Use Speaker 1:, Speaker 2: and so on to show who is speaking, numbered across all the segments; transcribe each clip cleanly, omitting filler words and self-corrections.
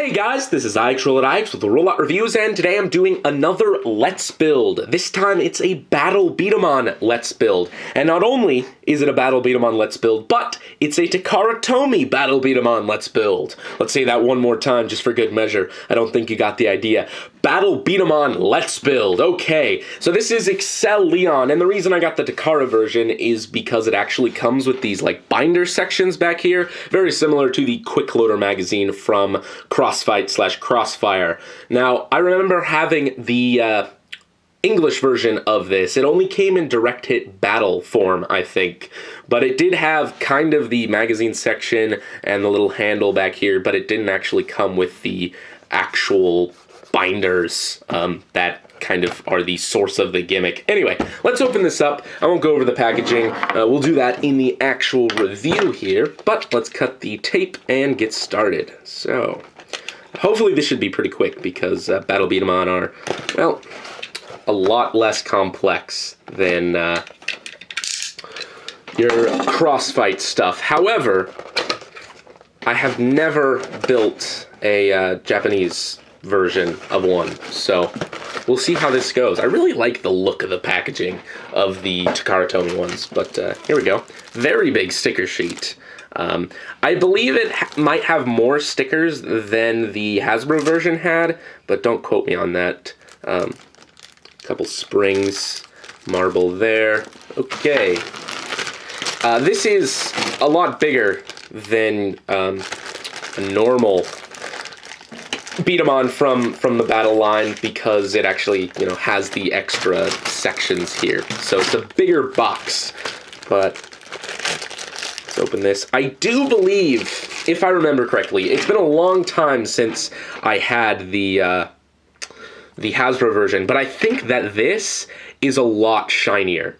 Speaker 1: Hey guys, this is Accel at Ike's with the Rollout Reviews, and today I'm doing another Let's Build. This time it's a Battle Beat-em-on Let's Build. And not only is it a Battle Beat-em-on Let's Build, but it's a TAKARA Tomy Battle Beat-em-on Let's Build. Let's say that one more time just for good measure. I don't think you got the idea. Battle Beat-em-on Let's Build. Okay, so this is Accel Leon, and the reason I got the TAKARA version is because it actually comes with these like binder sections back here, very similar to the Quick Loader magazine from Crossfire. Now, I remember having the English version of this. It only came in direct hit battle form, I think, but it did have kind of the magazine section and the little handle back here, but it didn't actually come with the actual binders that kind of are the source of the gimmick. Anyway, let's open this up. I won't go over the packaging. We'll do that in the actual review here, but let's cut the tape and get started. So, hopefully this should be pretty quick because Battle Beat-em-on are, well, a lot less complex than your crossfight stuff. However, I have never built a Japanese version of one, so we'll see how this goes. I really like the look of the packaging of the TAKARA Tomy ones, but here we go. Very big sticker sheet. I believe it might have more stickers than the Hasbro version had, but don't quote me on that. Couple springs, marble there. Okay. This is a lot bigger than a normal Beat-em-on from the battle line because it actually, you know, has the extra sections here. So it's a bigger box, but let's open this. I do believe, if I remember correctly, it's been a long time since I had the Hasbro version, but I think that this is a lot shinier.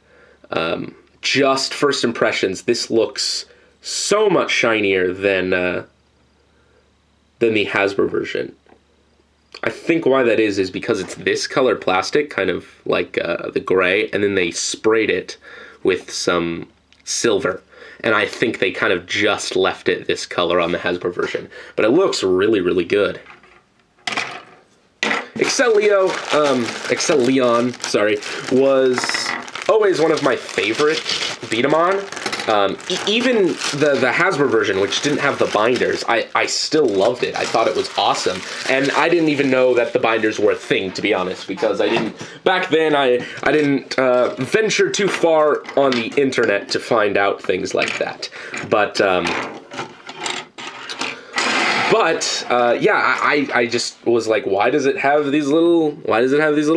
Speaker 1: Just first impressions, this looks so much shinier than the Hasbro version. I think why that is because it's this color plastic, kind of like the gray, and then they sprayed it with some silver. And I think they kind of just left it this color on the Hasbro version. But it looks really, really good. Accel Leon, was always one of my favorite beat-em-on. Even the Hasbro version, which didn't have the binders, I still loved it. I thought it was awesome. And I didn't even know that the binders were a thing, to be honest, because back then I didn't venture too far on the internet to find out things like that. But yeah, I just was like, why does it have these little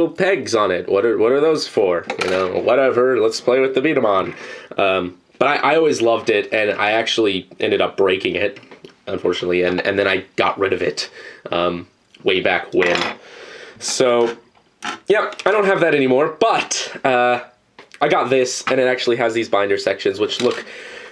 Speaker 1: pegs on it? What are those for? You know, whatever, let's play with the beat-em-on. But I always loved it, and I actually ended up breaking it, unfortunately, and then I got rid of it way back when. So, yeah, I don't have that anymore, but I got this, and it actually has these binder sections, which look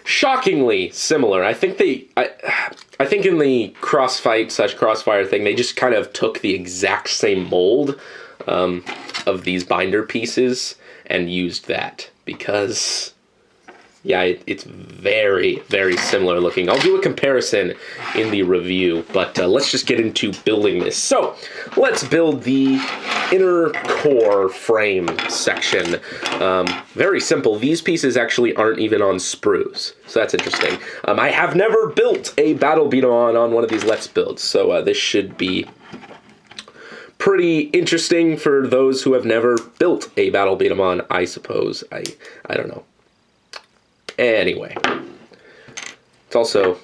Speaker 1: shockingly similar. I think I think in the Crossfire thing, they just kind of took the exact same mold of these binder pieces and used that because, yeah, it's very, very similar looking. I'll do a comparison in the review, but let's just get into building this. So let's build the inner core frame section. Very simple. These pieces actually aren't even on sprues, so that's interesting. I have never built a Battle Beat-em-on on one of these Let's Builds, so this should be pretty interesting for those who have never built a Battle Beat-em-on, I suppose. I don't know. Anyway, it's also,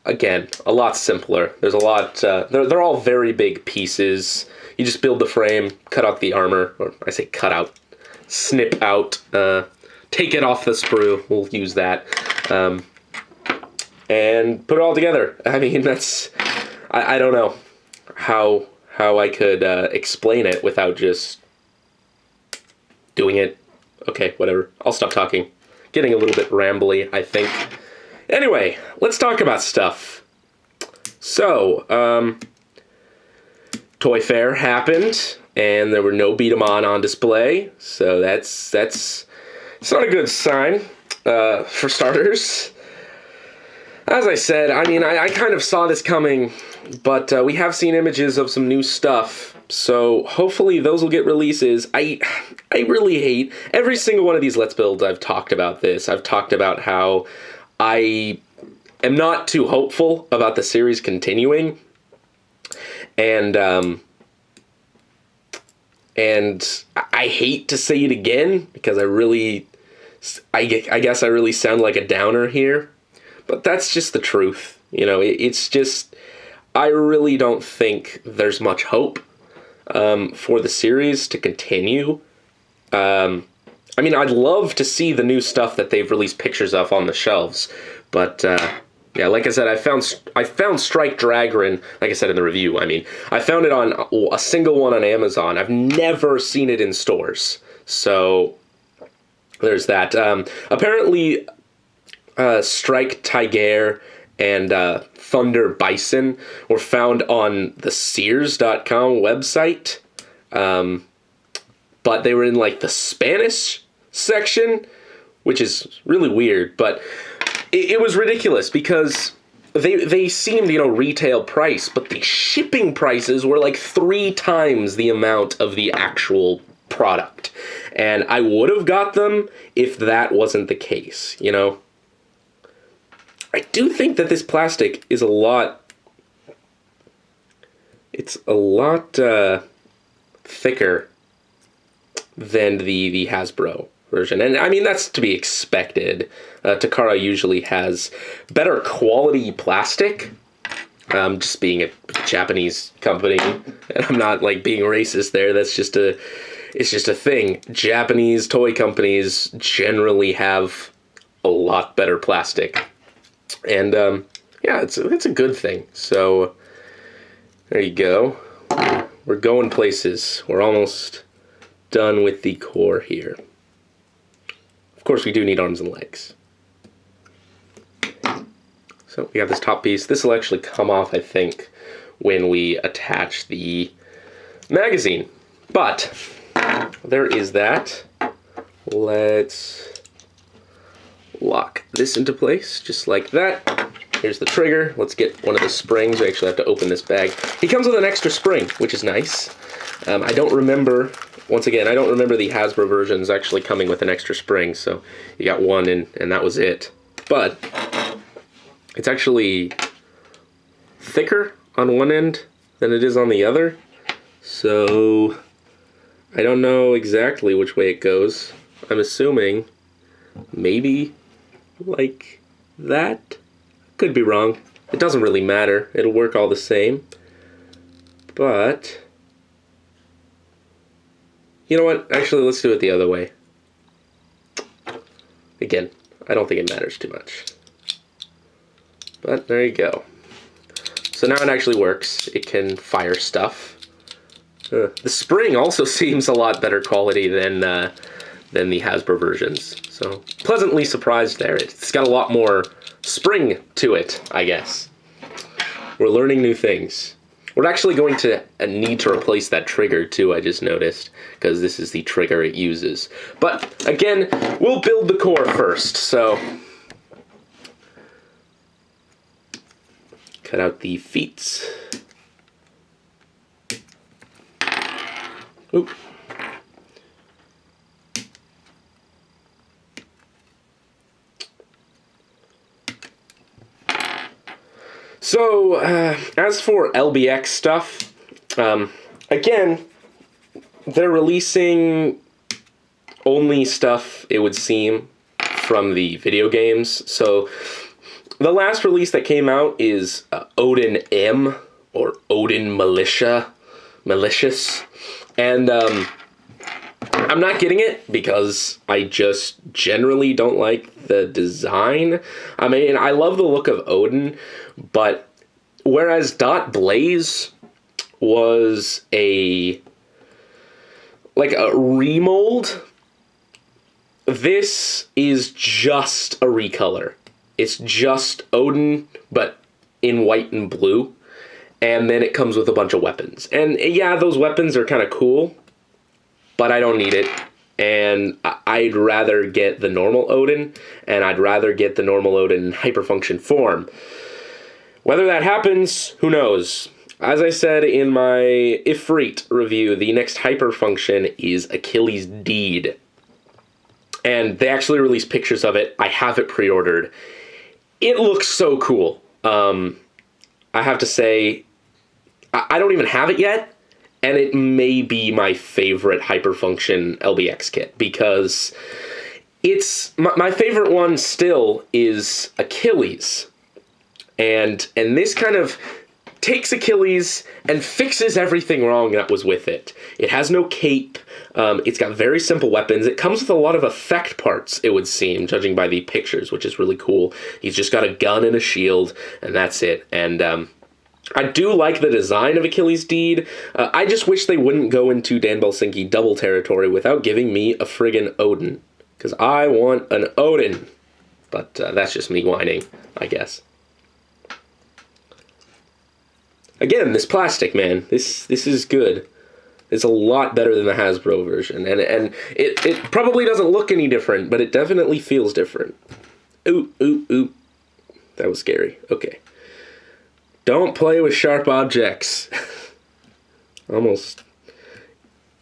Speaker 1: again, a lot simpler. There's a lot, they're all very big pieces. You just build the frame, cut out the armor, or I say cut out, snip out, take it off the sprue, we'll use that, and put it all together. I mean, that's, I don't know how I could explain it without just doing it. Okay, whatever, I'll stop talking. Getting a little bit rambly, I think. Anyway, let's talk about stuff. So, Toy Fair happened, and there were no beat-em-on on display, so that's it's not a good sign, for starters. As I said, I mean, I kind of saw this coming, but we have seen images of some new stuff, so hopefully those will get releases. I really hate every single one of these Let's Builds. I've talked about this. I've talked about how I am not too hopeful about the series continuing, and I hate to say it again because I guess I really sound like a downer here. But that's just the truth. You know, it's just, I really don't think there's much hope for the series to continue. I mean, I'd love to see the new stuff that they've released pictures of on the shelves. But, yeah, like I said, I found Strike Dragon, like I said in the review, I mean, I found it on a single one on Amazon. I've never seen it in stores. So, there's that. Apparently, Strike Tiger and Thunder Bison were found on the Sears.com website, but they were in like the Spanish section, which is really weird, but it was ridiculous because they seemed, you know, retail price, but the shipping prices were like 3 times the amount of the actual product, and I would have got them if that wasn't the case, you know. I do think that this plastic is a lot thicker than the Hasbro version. And I mean, that's to be expected. Takara usually has better quality plastic, just being a Japanese company. And I'm not like being racist there. It's just a thing. Japanese toy companies generally have a lot better plastic. And, yeah, it's a good thing. So, there you go. We're going places. We're almost done with the core here. Of course, we do need arms and legs. So, we have this top piece. This will actually come off, I think, when we attach the magazine. But, there is that. Let's lock this into place, just like that. Here's the trigger. Let's get one of the springs. We actually have to open this bag. He comes with an extra spring, which is nice. I don't remember, once again, I don't remember the Hasbro versions actually coming with an extra spring, so you got one and that was it. But it's actually thicker on one end than it is on the other, so I don't know exactly which way it goes. I'm assuming maybe like that. Could be wrong. It doesn't really matter. It'll work all the same. But you know what? Actually, let's do it the other way. Again, I don't think it matters too much. But there you go. So now it actually works. It can fire stuff. The spring also seems a lot better quality than the Hasbro versions. So, pleasantly surprised there. It's got a lot more spring to it, I guess. We're learning new things. We're actually going to need to replace that trigger too, I just noticed, because this is the trigger it uses. But, again, we'll build the core first, so cut out the feet. Oop. So, as for LBX stuff, again, they're releasing only stuff, it would seem, from the video games. So, the last release that came out is Odin M, or Odin Malicious, and I'm not getting it because I just generally don't like the design. I mean, I love the look of Odin, but whereas Dot Blaze was a remold, this is just a recolor. It's just Odin, but in white and blue, and then it comes with a bunch of weapons. And yeah, those weapons are kind of cool, but I don't need it. and I'd rather get the normal Odin, and I'd rather get the normal Odin in hyperfunction form. Whether that happens, who knows? As I said in my Ifrit review, the next hyperfunction is Achilles' Deed. And they actually released pictures of it. I have it pre-ordered. It looks so cool. I have to say, I don't even have it yet, and it may be my favorite hyperfunction LBX kit, because it's my favorite one still is Achilles. And this kind of takes Achilles and fixes everything wrong that was with it. It has no cape. It's got very simple weapons. It comes with a lot of effect parts, it would seem, judging by the pictures, which is really cool. He's just got a gun and a shield, and that's it. And I do like the design of Achilles' Deed. I just wish they wouldn't go into Dan Belsinki double territory without giving me a friggin' Odin. Because I want an Odin. But that's just me whining, I guess. Again, this plastic, man, this is good. It's a lot better than the Hasbro version, and it probably doesn't look any different, but it definitely feels different. Ooh, ooh, ooh. That was scary. Okay. Don't play with sharp objects. Almost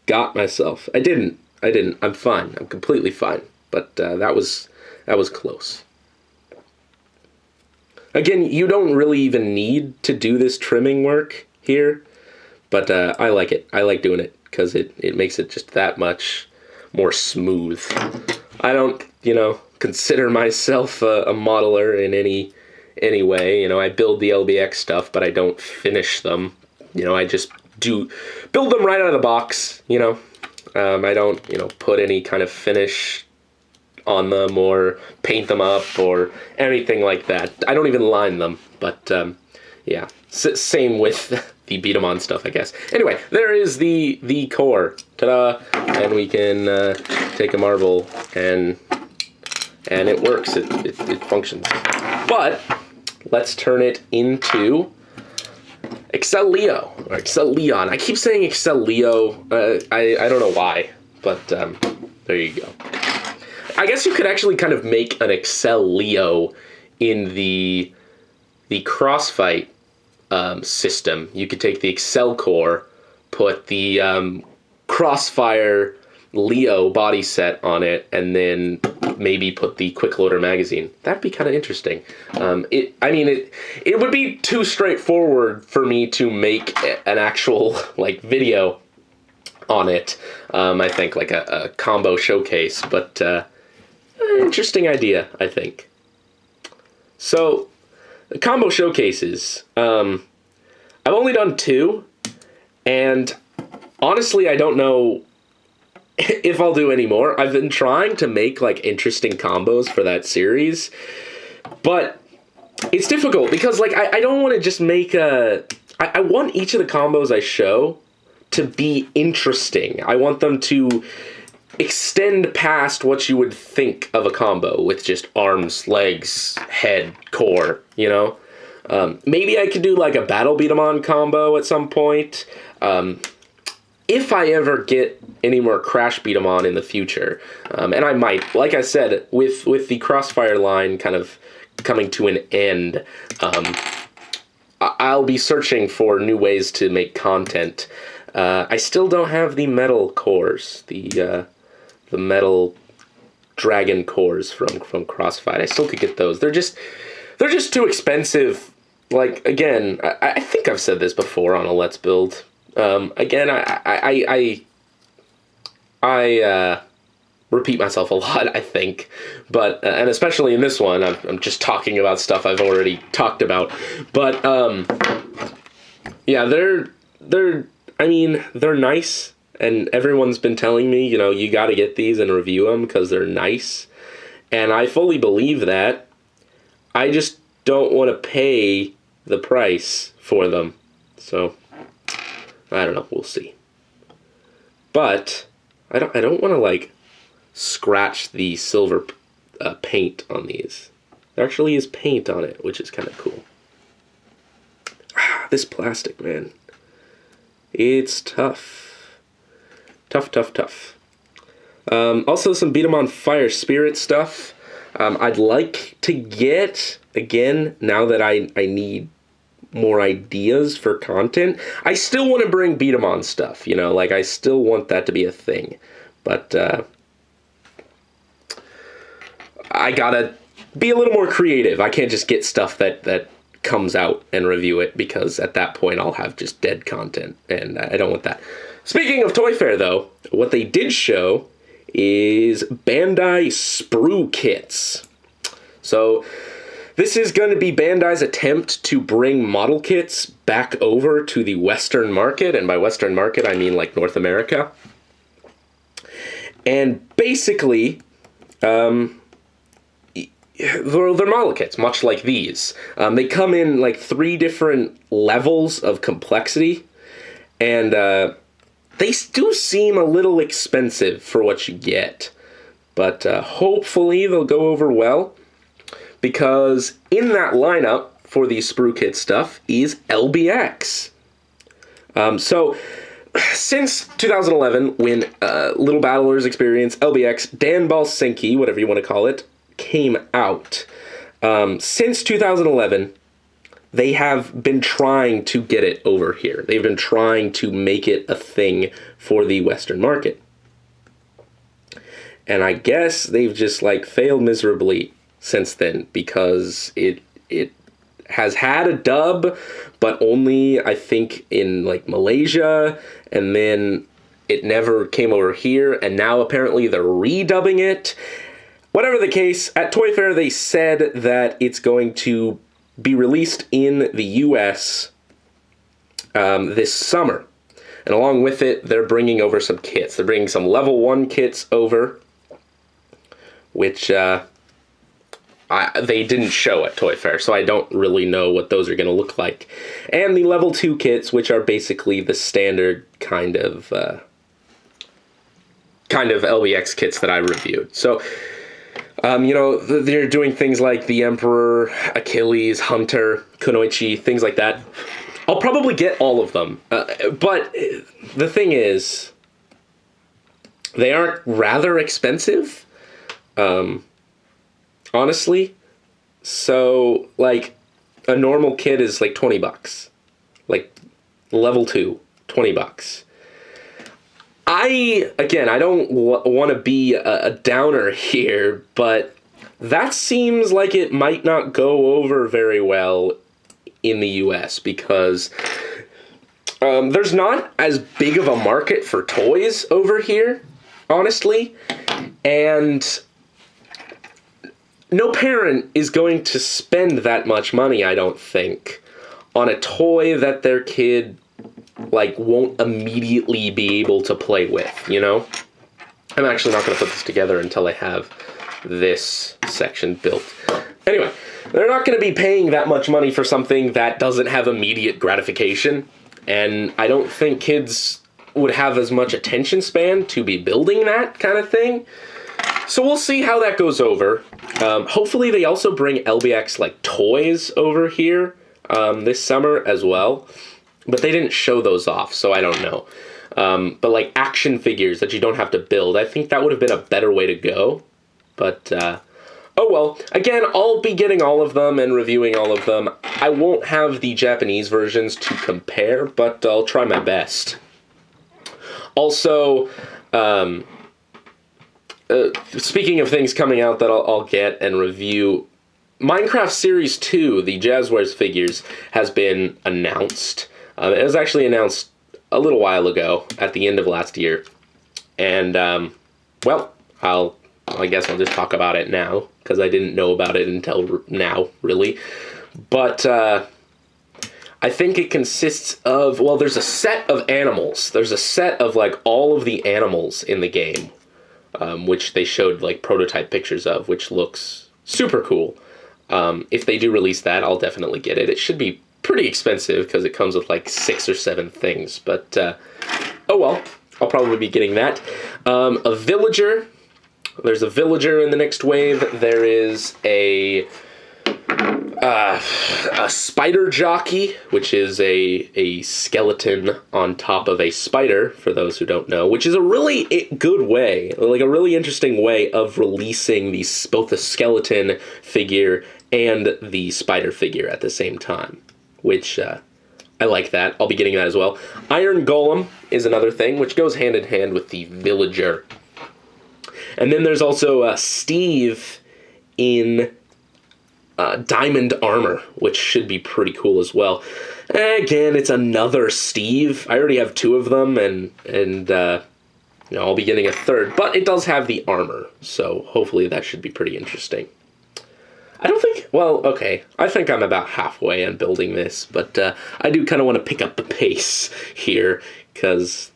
Speaker 1: got myself. I didn't. I'm fine. I'm completely fine. But that was close. Again, you don't really even need to do this trimming work here, but I like it. I like doing it because it makes it just that much more smooth. I don't, consider myself a modeler in any way. I build the LBX stuff, but I don't finish them. I just build them right out of the box, I don't, put any kind of finish on them or paint them up or anything like that. I don't even line them, but yeah. Same with the B-Daman stuff, I guess. Anyway, there is the core. Ta-da! And we can take a marble and it works. It functions. But let's turn it into Accel Leo or Accel Leon. I keep saying Accel Leo. I don't know why, but there you go. I guess you could actually kind of make an Accel Leo in the Crossfight system. You could take the Accel core, put the Crossfire Leo body set on it, and then maybe put the quick loader magazine. That'd be kind of interesting. It would be too straightforward for me to make an actual video on it. I think like a combo showcase, but interesting idea, I think. So, the combo showcases. I've only done 2, and honestly, I don't know if I'll do any more. I've been trying to make interesting combos for that series, but it's difficult because I don't want to just make I want each of the combos I show to be interesting. I want them to extend past what you would think of a combo with just arms, legs, head, core, Maybe I could do a battle beat-em-on combo at some point. If I ever get any more Crash beat-em-on in the future. And I might. Like I said, with the Crossfire line kind of coming to an end, I'll be searching for new ways to make content. I still don't have the metal cores, the metal dragon cores from Crossfight. I still could get those. They're just too expensive. Again, I think I've said this before on a Let's Build. Again, I repeat myself a lot, I think, but and especially in this one, I'm just talking about stuff I've already talked about. But yeah, they're nice. And everyone's been telling me, you got to get these and review them because they're nice. And I fully believe that. I just don't want to pay the price for them. So, I don't know. We'll see. But I don't want to, scratch the silver paint on these. There actually is paint on it, which is kind of cool. This plastic, man. It's tough. Tough. Also, some B-Daman Fire Spirit stuff. I'd like to get, again, now that I need more ideas for content. I still want to bring B-Daman stuff, you know, like I still want that to be a thing. But I gotta be a little more creative. I can't just get stuff that comes out and review it, because at that point I'll have just dead content, and I don't want that. Speaking of Toy Fair, though, what they did show is Bandai Sprue kits. So this is going to be Bandai's attempt to bring model kits back over to the Western market, and by Western market I mean like North America. And basically, they're model kits, much like these. They come in like 3 different levels of complexity, and they do seem a little expensive for what you get. But hopefully they'll go over well, because in that lineup for the Sprue Kit stuff is LBX. So since 2011, when Little Battlers Experience, LBX, Dan Balsenki, whatever you want to call it, came out, since 2011, they have been trying to get it over here. They've been trying to make it a thing for the Western market. And I guess they've just like failed miserably since then, because it has had a dub, but only I think in like Malaysia, and then it never came over here, and now apparently they're redubbing it. Whatever the case, at Toy Fair they said that it's going to be released in the US this summer. And along with it, they're bringing over some kits. They're bringing some level 1 kits over, which they didn't show at Toy Fair, so I don't really know what those are going to look like. And the level 2 kits, which are basically the standard kind of LBX kits that I reviewed. So, you know, they're doing things like the Emperor, Achilles, Hunter, Kunoichi, things like that. I'll probably get all of them. But the thing is, they aren't rather expensive, honestly. So, like, a normal kit is like $20. Like, level 2, $20. I don't want to be a downer here, but that seems like it might not go over very well in the US, because there's not as big of a market for toys over here, honestly, and no parent is going to spend that much money, I don't think, on a toy that their kid like won't immediately be able to play with, you know? I'm actually not going to put this together until I have this section built. Anyway, they're not going to be paying that much money for something that doesn't have immediate gratification, and I don't think kids would have as much attention span to be building that kind of thing. So we'll see how that goes over. Hopefully they also bring LBX like toys over here this summer as well. But they didn't show those off, so I don't know. But like action figures that you don't have to build, I think that would have been a better way to go. But, oh well. Again, I'll be getting all of them and reviewing all of them. I won't have the Japanese versions to compare, but I'll try my best. Also, speaking of things coming out that I'll get and review, Minecraft Series 2, the Jazzwares figures, has been announced. It was actually announced a little while ago, at the end of last year. And, well, I guess I'll just talk about it now, because I didn't know about it until now, really. But I think it consists of, well, there's a set of animals. There's a set of, like, all of the animals in the game, which they showed, like, prototype pictures of, which looks super cool. If they do release that, I'll definitely get it. It should be pretty expensive because it comes with like 6 or 7 things, but oh well, I'll probably be getting that. A villager. There's a villager in the next wave. There is a A spider jockey, which is a skeleton on top of a spider, for those who don't know, which is a really good way, like a really interesting way of releasing both the skeleton figure and the spider figure at the same time, which I like that. I'll be getting that as well. Iron Golem is another thing, which goes hand in hand with the villager. And then there's also Steve in diamond armor, which should be pretty cool as well. Again, it's another Steve. I already have 2 of them, and I'll be getting a third. But it does have the armor, so hopefully that should be pretty interesting. I don't think... Well, okay. I think I'm about halfway on building this, but I do kind of want to pick up the pace here, because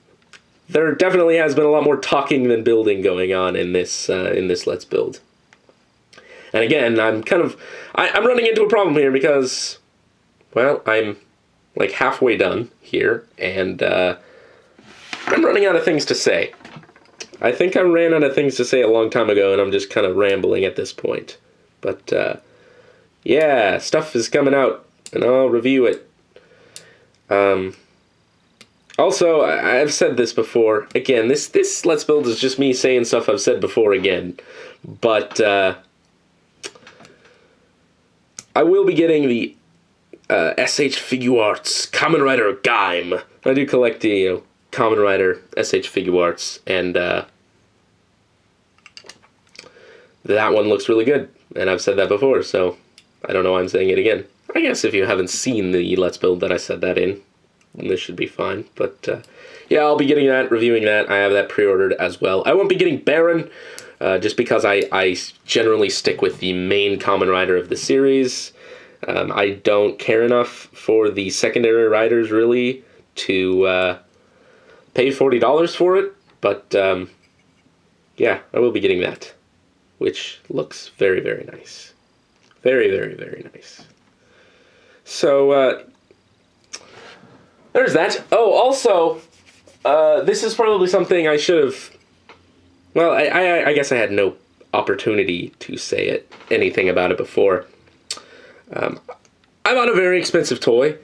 Speaker 1: there definitely has been a lot more talking than building going on in this Let's Build. And again, I'm running into a problem here because, well, I'm like halfway done here, and I'm running out of things to say. I think I ran out of things to say a long time ago, and I'm just kind of rambling at this point. But, yeah, stuff is coming out, and I'll review it. Also, I've said this before. Again, this Let's Build is just me saying stuff I've said before again. But, I will be getting the SH Figuarts Kamen Rider Gaim. I do collect the Kamen Rider SH Figuarts, and that one looks really good. And I've said that before, so I don't know why I'm saying it again. I guess if you haven't seen the Let's Build that I said that in, this should be fine. But yeah, I'll be getting that, reviewing that. I have that pre-ordered as well. I won't be getting Baron, just because I generally stick with the main Kamen Rider of the series. I don't care enough for the secondary riders, really, to pay $40 for it. But yeah, I will be getting that, which looks very, very nice. Very, very, very nice. So, there's that. Oh, also, this is probably something I should have... Well, I guess I had no opportunity to say anything about it before. I bought a very expensive toy.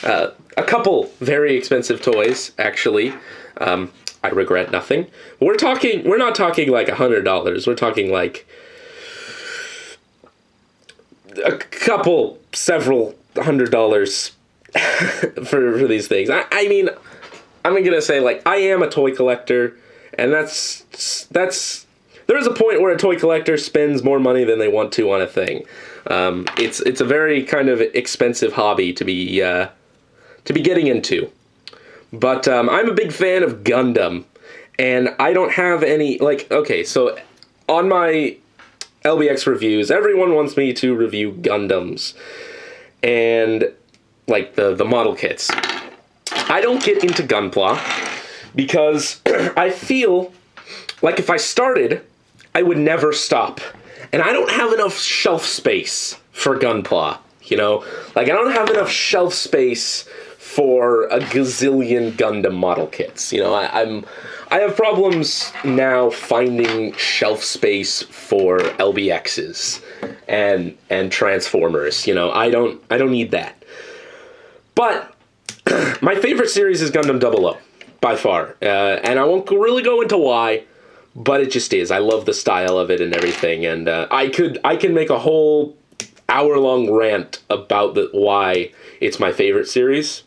Speaker 1: A couple very expensive toys, actually. I regret nothing. We're not talking like $100. We're talking like several $100 for these things. I mean, I'm gonna say, like, I am a toy collector, and that's there is a point where a toy collector spends more money than they want to on a thing. It's a very kind of expensive hobby to be getting into. But I'm a big fan of Gundam, and I don't have any, like, okay, so on my LBX reviews, everyone wants me to review Gundams, and, like, the model kits. I don't get into Gunpla, because I feel like if I started, I would never stop. And I don't have enough shelf space for Gunpla, you know? Like, I don't have enough shelf space for a gazillion Gundam model kits. You know, I have problems now finding shelf space for LBXs and Transformers. You know, I don't need that. But my favorite series is Gundam 00 by far, and I won't really go into why, but it just is. I love the style of it and everything, and I can make a whole hour-long rant about why it's my favorite series.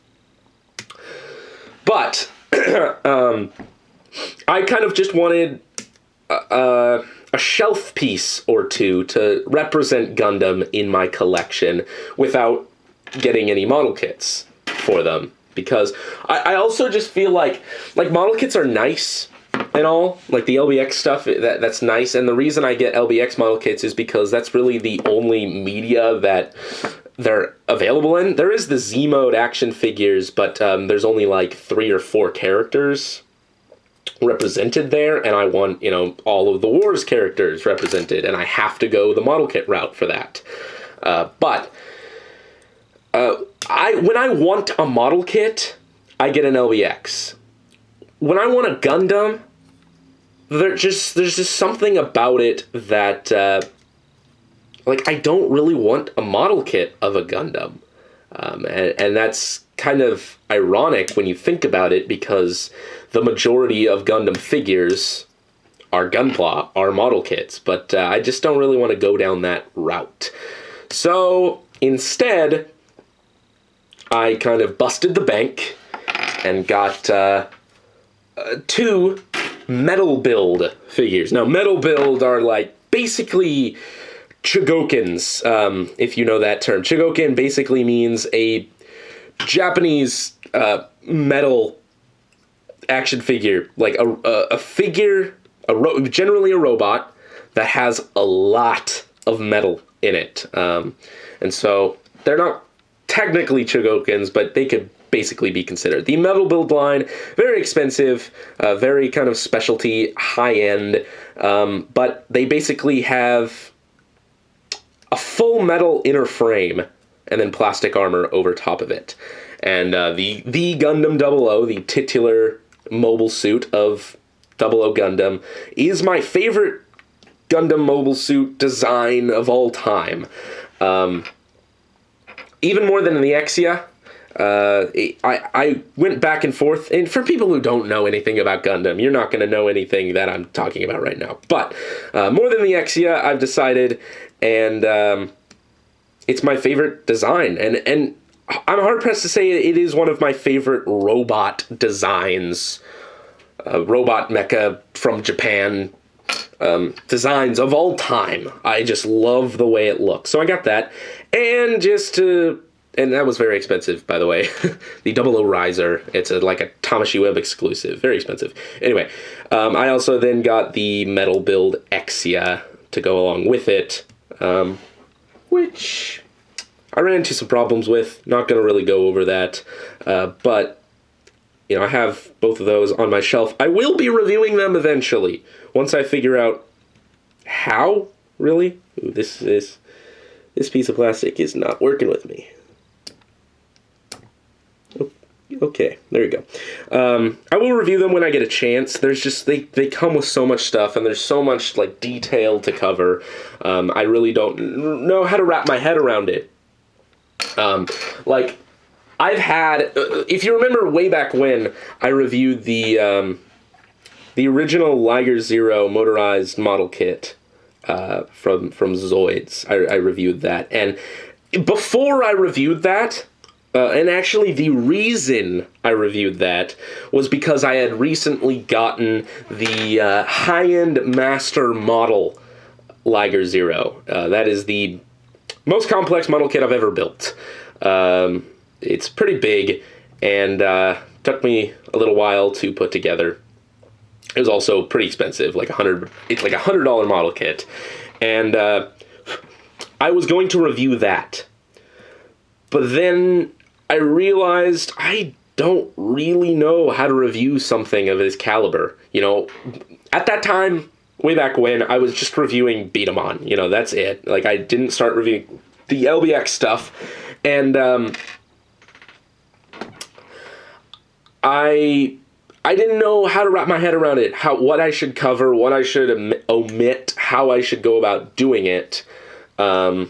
Speaker 1: But I kind of just wanted a shelf piece or two to represent Gundam in my collection without getting any model kits for them. Because I also just feel like model kits are nice and all, like the LBX stuff, that's nice. And the reason I get LBX model kits is because that's really the only media that they're available in. There is the Z-Mode action figures, but there's only like 3 or 4 characters represented there, and I want, you know, all of the Wars characters represented, and I have to go the model kit route for that. But when I want a model kit, I get an LBX. When I want a Gundam, there's just something about it that like, I don't really want a model kit of a Gundam. And that's kind of ironic when you think about it, because the majority of Gundam figures are Gunpla, are model kits, but I just don't really want to go down that route. So instead, I kind of busted the bank and got 2 metal build figures. Now, metal build are like basically Chigokins, if you know that term. Chigokin basically means a Japanese metal action figure, like a figure, generally a robot that has a lot of metal in it. And so they're not technically Chigokins, but they could basically be considered. The metal build line, very expensive, very kind of specialty, high-end, but they basically have a full metal inner frame and then plastic armor over top of it. And the Gundam 00, the titular mobile suit of 00 Gundam, is my favorite Gundam mobile suit design of all time. Even more than the Exia. I went back and forth, and for people who don't know anything about Gundam, you're not going to know anything that I'm talking about right now. But more than the Exia, I've decided, and it's my favorite design. And I'm hard-pressed to say it is one of my favorite robot designs, robot mecha from Japan designs of all time. I just love the way it looks. So I got that, and and that was very expensive, by the way. The 00 Riser. It's like a Tamashii Web exclusive. Very expensive. Anyway, I also then got the metal build Exia to go along with it, which I ran into some problems with. Not going to really go over that. But, you know, I have both of those on my shelf. I will be reviewing them eventually, once I figure out how, really. Ooh, this piece of plastic is not working with me. Okay, there you go. I will review them when I get a chance. There's just, they come with so much stuff, and there's so much, like, detail to cover. I really don't know how to wrap my head around it. Like, I've had, if you remember way back when I reviewed the original Liger Zero motorized model kit from Zoids, I reviewed that. And before I reviewed that, and actually the reason I reviewed that was because I had recently gotten the high-end master model Liger Zero. That is the most complex model kit I've ever built. It's pretty big, and took me a little while to put together. It was also pretty expensive, like it's like $100 model kit, and I was going to review that, but then I realized I don't really know how to review something of this caliber. You know, at that time, way back when, I was just reviewing B-Daman. You know, that's it. Like, I didn't start reviewing the LBX stuff, and I didn't know how to wrap my head around it, what I should cover, what I should omit, how I should go about doing it. And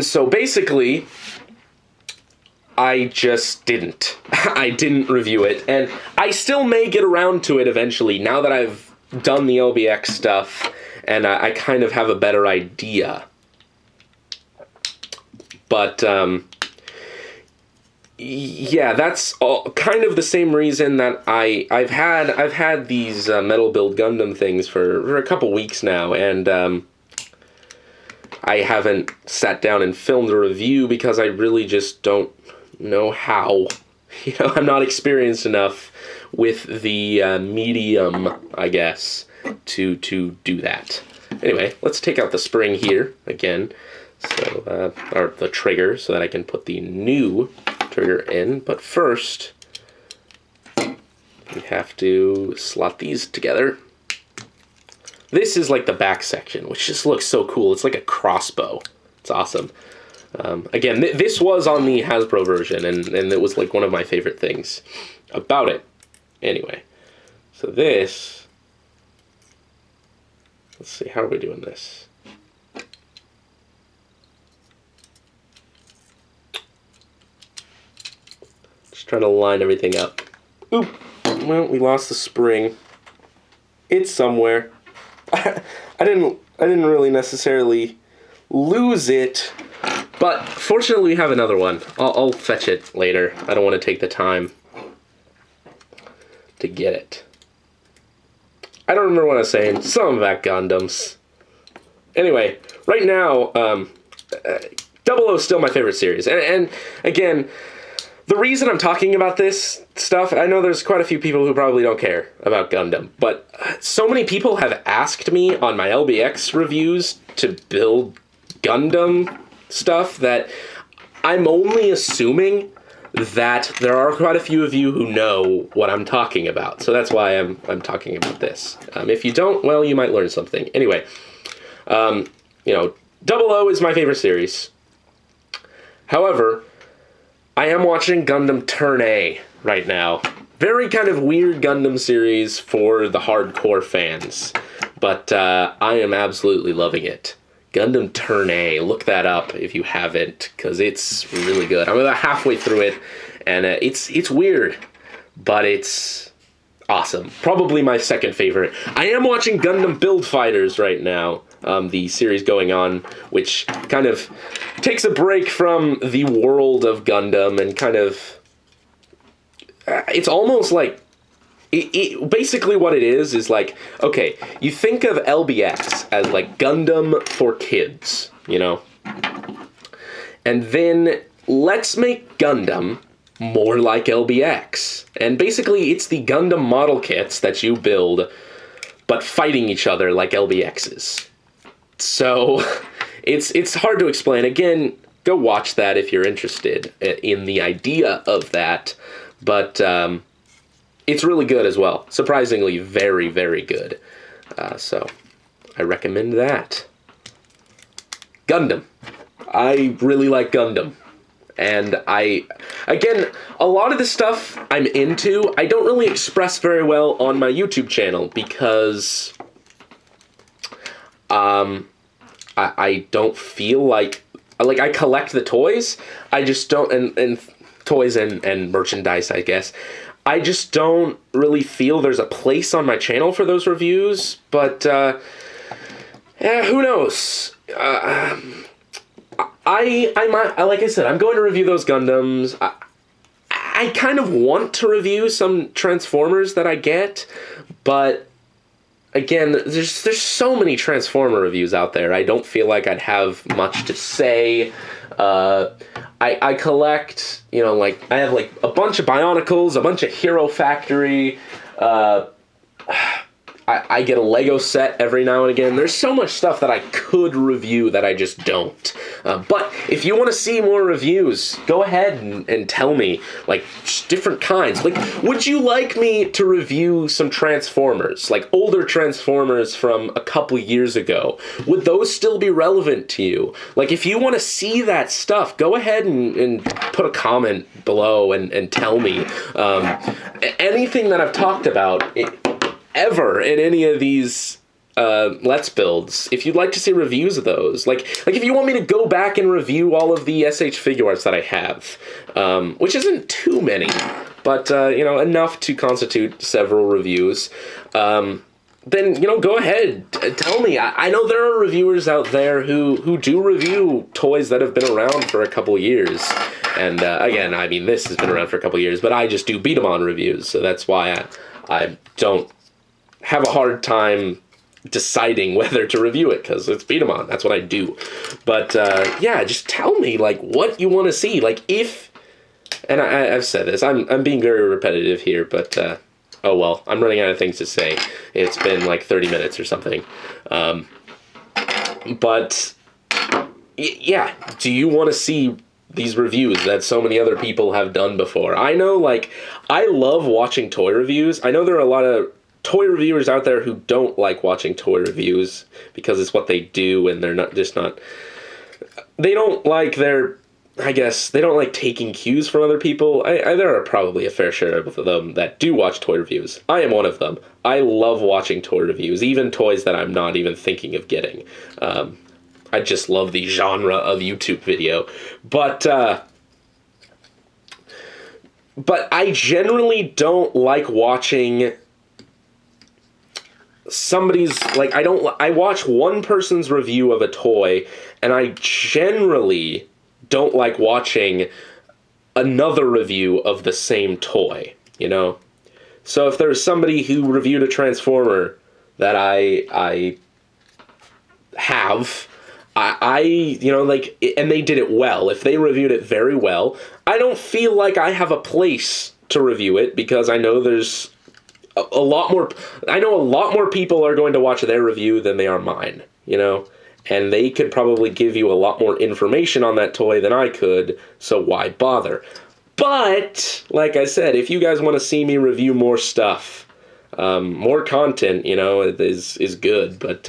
Speaker 1: so basically, I just didn't. I didn't review it, and I still may get around to it eventually, now that I've done the LBX stuff, and I kind of have a better idea. But, yeah, that's all, kind of the same reason that I've had these metal build Gundam things for a couple weeks now, and I haven't sat down and filmed a review because I really just don't know how. You know, I'm not experienced enough with the medium, I guess, to do that. Anyway, let's take out the spring here again, so or the trigger, so that I can put the new trigger in. But first, we have to slot these together. This is like the back section, which just looks so cool. It's like a crossbow. It's awesome. Again, this was on the Hasbro version, and it was like one of my favorite things about it. Anyway, so this, let's see, how are we doing this? Just trying to line everything up. Oop. Well, we lost the spring. It's somewhere. I didn't really necessarily lose it, but fortunately we have another one. I'll fetch it later. I don't want to take the time to get it. I don't remember what I was saying. Something about Gundams. Anyway, right now, 00 is still my favorite series. And again, the reason I'm talking about this stuff, I know there's quite a few people who probably don't care about Gundam, but so many people have asked me on my LBX reviews to build Gundam stuff that I'm only assuming that there are quite a few of you who know what I'm talking about. So that's why I'm talking about this. If you don't, well, you might learn something. Anyway, you know, 00 is my favorite series. However, I am watching Gundam Turn A right now. Very kind of weird Gundam series for the hardcore fans, but I am absolutely loving it. Gundam Turn A, look that up if you haven't, because it's really good. I'm about halfway through it, and it's weird, but it's awesome. Probably my second favorite. I am watching Gundam Build Fighters right now, the series going on, which kind of takes a break from the world of Gundam and kind of... it's almost like... basically what it is like, okay, you think of LBX as like Gundam for kids, you know? And then let's make Gundam more like LBX. And basically it's the Gundam model kits that you build, but fighting each other like LBXs. So it's hard to explain. Again, go watch that if you're interested in the idea of that. But it's really good as well. Surprisingly, very, very good. So I recommend that. Gundam. I really like Gundam. And again, a lot of the stuff I'm into, I don't really express very well on my YouTube channel because I don't feel like I collect the toys. I just don't, and toys and merchandise, I guess. I just don't really feel there's a place on my channel for those reviews, but who knows? I might, like I said, I'm going to review those Gundams. I kind of want to review some Transformers that I get, but again, there's so many Transformer reviews out there. I don't feel like I'd have much to say. I collect, you know, like, I have, like, a bunch of Bionicles, a bunch of Hero Factory, I get a Lego set every now and again. There's so much stuff that I could review that I just don't. But if you want to see more reviews, go ahead and tell me, like, different kinds. Like, would you like me to review some Transformers? Like, older Transformers from a couple years ago. Would those still be relevant to you? Like, if you want to see that stuff, go ahead and put a comment below and tell me. Anything that I've talked about... ever in any of these Let's Builds, if you'd like to see reviews of those, like if you want me to go back and review all of the SH figure arts that I have, which isn't too many, but you know, enough to constitute several reviews, then, you know, go ahead, tell me. I know there are reviewers out there who do review toys that have been around for a couple years, and again, I mean, this has been around for a couple years, but I just do B-Daman reviews, so that's why I don't have a hard time deciding whether to review it, because it's B-Daman. That's what I do. But, yeah, just tell me, like, what you want to see. Like, if... And I've said this. I'm being very repetitive here, but, oh, well. I'm running out of things to say. It's been, like, 30 minutes or something. But, yeah. Do you want to see these reviews that so many other people have done before? I know, like, I love watching toy reviews. I know there are a lot of toy reviewers out there who don't like watching toy reviews because it's what they do, and they're not they don't like I guess they don't like taking cues from other people. There are probably a fair share of them that do watch toy reviews. I am one of them. I love watching toy reviews, even toys that I'm not even thinking of getting. I just love the genre of YouTube video. But but I generally don't like watching somebody's, like, I watch one person's review of a toy, and I generally don't like watching another review of the same toy, you know? So if there's somebody who reviewed a Transformer that I have, you know, like, and they did it well, if they reviewed it very well, I don't feel like I have a place to review it, because I know there's a lot more people are going to watch their review than they are mine, you know? And they could probably give you a lot more information on that toy than I could, so why bother? But, like I said, if you guys want to see me review more stuff, more content, you know, is good. But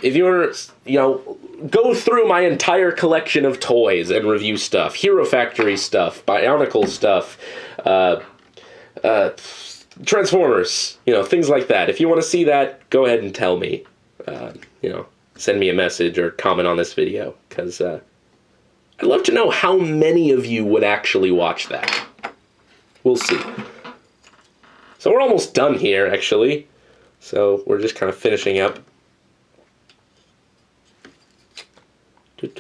Speaker 1: if you want to, you know, go through my entire collection of toys and review stuff, Hero Factory stuff, Bionicle stuff, Transformers, you know, things like that. If you want to see that, go ahead and tell me. You know, send me a message or comment on this video, because I'd love to know how many of you would actually watch that. We'll see. So we're almost done here, actually. So we're just kind of finishing up. These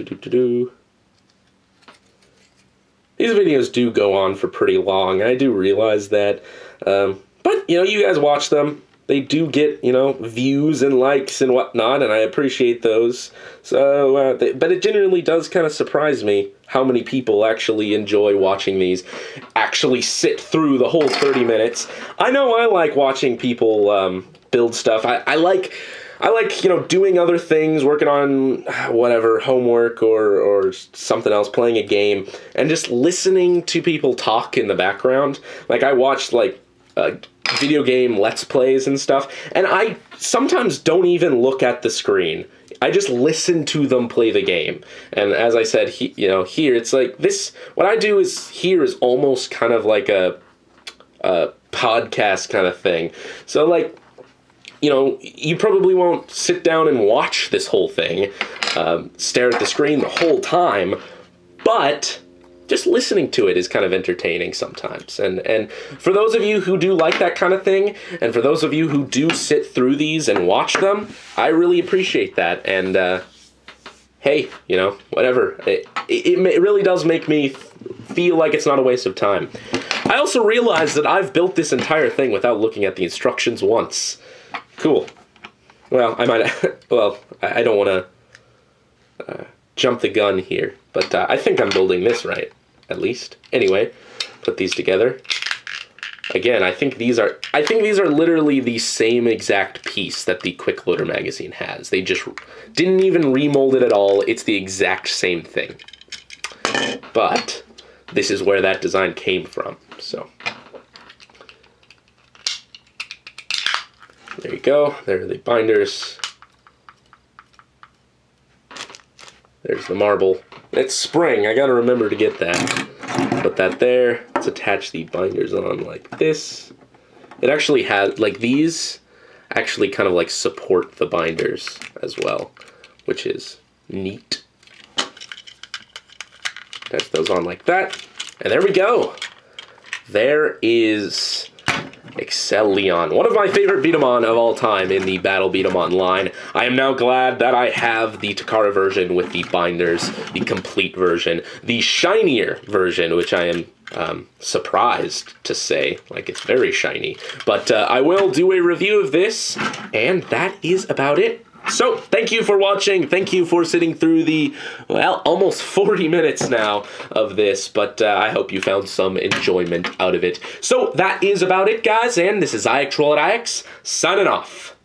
Speaker 1: videos do go on for pretty long. I do realize that. But, you know, you guys watch them. They do get, you know, views and likes and whatnot, and I appreciate those. So, but it genuinely does kind of surprise me how many people actually enjoy watching these, actually sit through the whole 30 minutes. I know I like watching people build stuff. I like, you know, doing other things, working on whatever, homework or something else, playing a game, and just listening to people talk in the background. Like, I watched, like, video game Let's Plays and stuff, and I sometimes don't even look at the screen. I just listen to them play the game. And as I said, you know, here, it's like this, what I do is here is almost kind of like a podcast kind of thing. So, like, you know, you probably won't sit down and watch this whole thing, stare at the screen the whole time, but just listening to it is kind of entertaining sometimes. And for those of you who do like that kind of thing, and for those of you who do sit through these and watch them, I really appreciate that. And hey, you know, whatever. It really does make me feel like it's not a waste of time. I also realized that I've built this entire thing without looking at the instructions once. Cool. Well, I might... well, I don't want to jump the gun here, but I think I'm building this right, at least. Anyway, put these together. Again, I think these are literally the same exact piece that the Quick Loader magazine has. They just didn't even remold it at all. It's the exact same thing. But this is where that design came from, so... there you go. There are the binders. There's the marble. It's spring. I gotta remember to get that. Put that there. Let's attach the binders on like this. It actually has, like, these actually kind of like support the binders as well, which is neat. Attach those on like that. And there we go. There is Accel Leon, one of my favorite Beat-em-on of all time in the Battle Beat-em-on line. I am now glad that I have the TAKARA version with the binders, the complete version, the shinier version, which I am surprised to say, like, it's very shiny. But I will do a review of this, and that is about it. So, thank you for watching. Thank you for sitting through the, well, almost 40 minutes now of this, but I hope you found some enjoyment out of it. So, that is about it, guys, and this is Accel at IX, signing off.